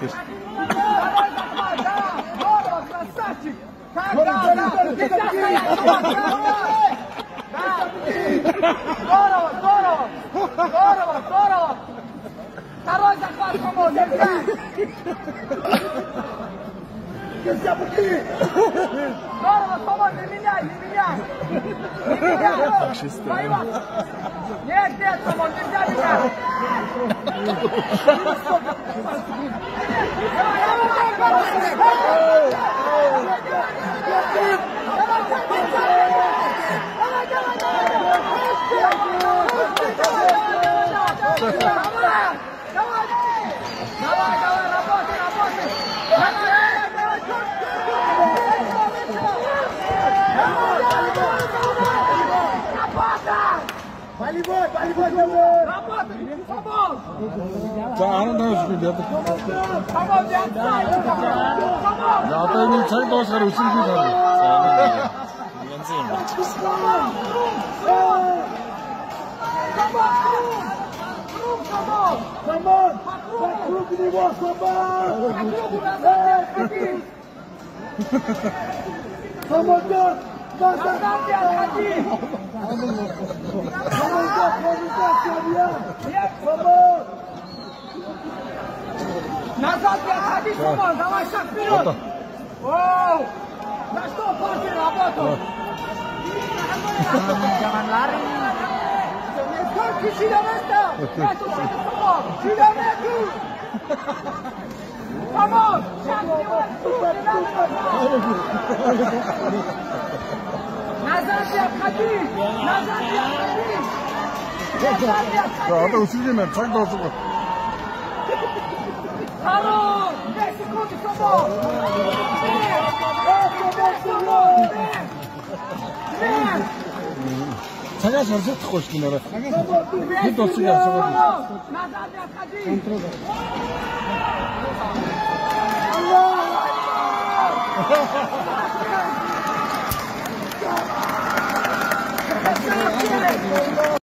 Getir. Второй захват помог, нельзя! Нельзя пути! Здорово, помог, не меняй, не меняй! Не меняй! Нет, нет, помог, нельзя менять! Давай, работай, работай! Болевой, болевой! Работай! Помог! 자, 아는 다음에 내가 Помог, не отстань! Помог! 야, 아까 이미 자기 도시가로 신기하다. Самон! Вокруг него, Самон! Вокруг назад, отходи! Самон, назад не отходи! Самон! Назад не отходи, Самон! Давай шаг вперед! Оу! На что парни работают? Jangan lari! Sudah mata! Masuk satu semua! Sudah maju! Vamos! Nazar lihat kaki! Nazar lihat kaki! Nazar lihat 자, kaki! 아까 웃으면 자기 도시가. Harus! 10 sekundi semua! 자기가 저렇게 듣고 싶은 노래. 이 도시가 저거. Nazar lihat kaki! Allah!